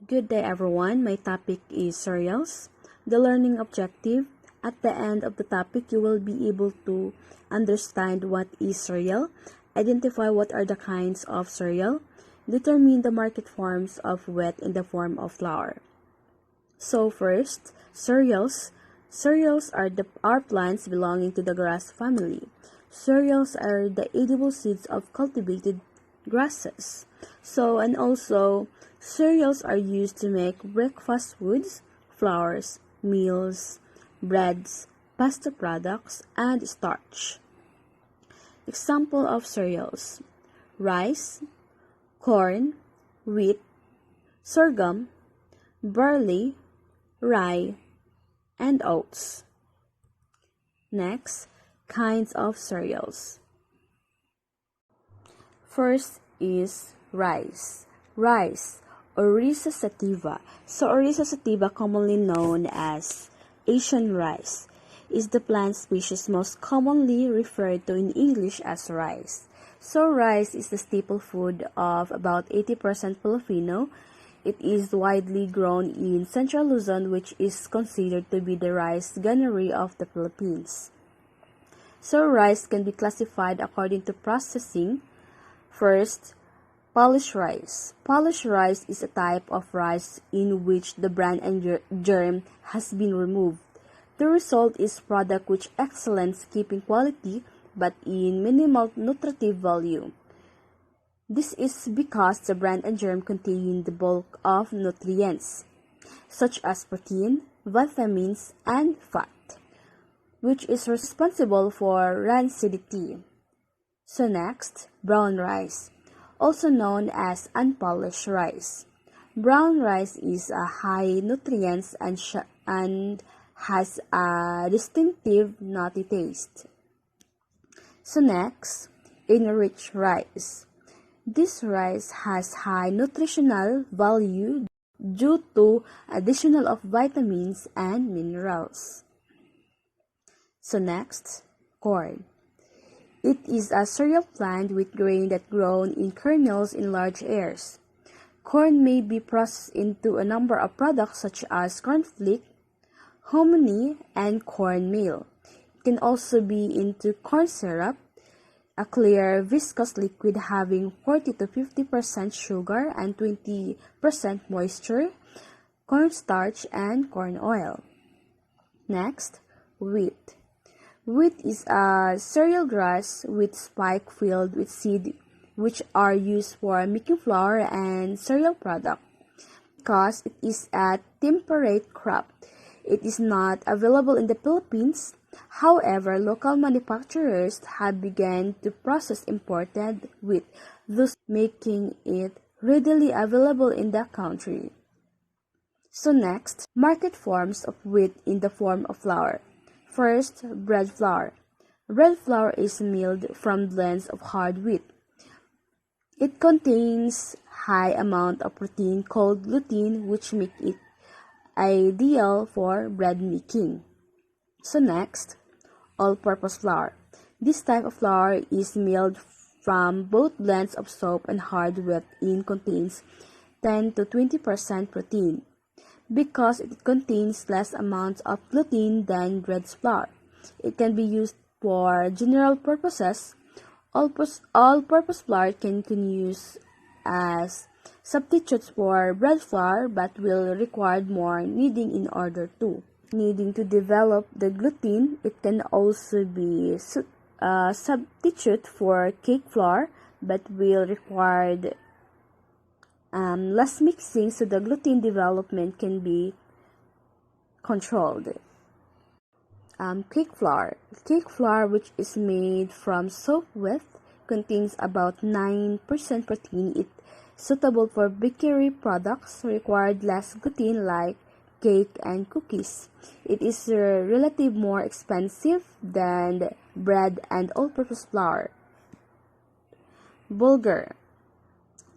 Good day everyone, my topic is cereals. The learning objective. At the end of the topic, you will be able to understand what is cereal, identify what are the kinds of cereal, determine the market forms of wheat in the form of flour. So first, cereals. Cereals are plants belonging to the grass family. Cereals are the edible seeds of cultivated grasses. Also, cereals are used to make breakfast foods, flours, meals, breads, pasta products, and starch. Example of cereals: rice, corn, wheat, sorghum, barley, rye, and oats. Next, kinds of cereals. First is rice. Rice, Oryza sativa. Oryza sativa, commonly known as Asian rice, is the plant species most commonly referred to in English as rice. Rice is the staple food of about 80% Filipino. It is widely grown in Central Luzon, which is considered to be the rice granary of the Philippines. Rice can be classified according to processing. First, polished rice. Polished rice is a type of rice in which the bran and germ has been removed. The result is product which excellent keeping quality but in minimal nutritive value. This is because the bran and germ contain the bulk of nutrients, such as protein, vitamins, and fat, which is responsible for rancidity. Next, brown rice, also known as unpolished rice. Brown rice is a high nutrients and has a distinctive nutty taste. Next, enriched rice. This rice has high nutritional value due to additional of vitamins and minerals. Next, corn. It is a cereal plant with grain that grown in kernels in large areas. Corn may be processed into a number of products such as cornflake, hominy, and cornmeal. It can also be into corn syrup, a clear viscous liquid having 40 to 50% sugar and 20% moisture, cornstarch, and corn oil. Next, wheat. Wheat is a cereal grass with spike filled with seed which are used for making flour and cereal product. Because it is a temperate crop, it is not available in the Philippines. However, local manufacturers have begun to process imported wheat, thus making it readily available in the country. Next, market forms of wheat in the form of flour. First, bread flour. Bread flour is milled from blends of hard wheat. It contains high amount of protein called gluten, which make it ideal for bread making. Next, all-purpose flour. This type of flour is milled from both blends of soap and hard wheat and contains 10 to 20% protein. Because it contains less amounts of gluten than bread flour, it can be used for general purposes. All-purpose flour can use as substitutes for bread flour but will require more kneading in order to develop the gluten. It can also be a substitute for cake flour but will require less mixing so the gluten development can be controlled. Cake flour. Cake flour, which is made from soap wheat, contains about 9% protein. It suitable for bakery products, required less gluten like cake and cookies. It is relatively more expensive than bread and all-purpose flour. Bulgur.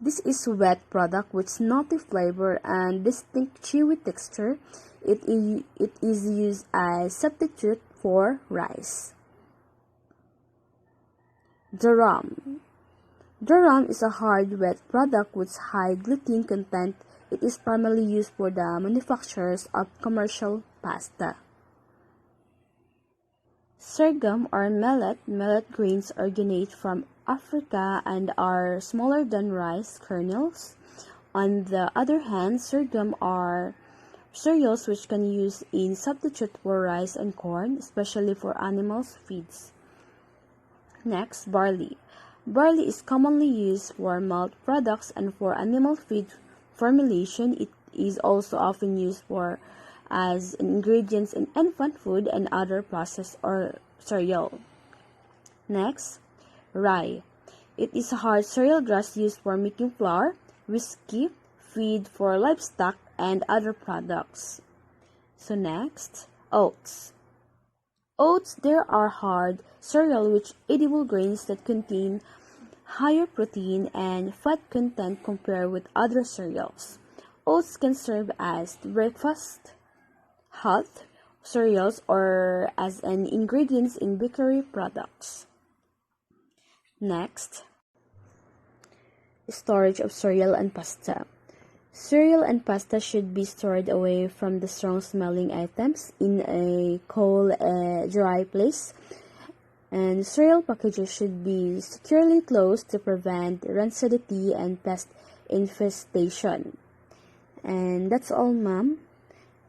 This is a wet product with nutty flavor and distinct chewy texture. It is used as substitute for rice. Durum. Durum is a hard, wet product with high gluten content. It is primarily used for the manufacturers of commercial pasta. Sorghum or millet. Millet grains originate from Africa and are smaller than rice kernels. On the other hand, sorghum are cereals which can use in substitute for rice and corn, especially for animals' feeds. Next, barley. Barley is commonly used for malt products and for animal feed formulation. It is also often used for as an ingredient in infant food and other processed or cereal. Next, rye. It is a hard cereal grass used for making flour, whiskey, feed for livestock, and other products. So next, oats. Oats, there are hard cereal with edible grains that contain higher protein and fat content compared with other cereals. Oats can serve as breakfast, health cereals, or as an ingredient in bakery products. Next, storage of cereal and pasta. Cereal and pasta should be stored away from the strong-smelling items in a cool, dry place. And cereal packages should be securely closed to prevent rancidity and pest infestation. And that's all, ma'am.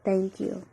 Thank you.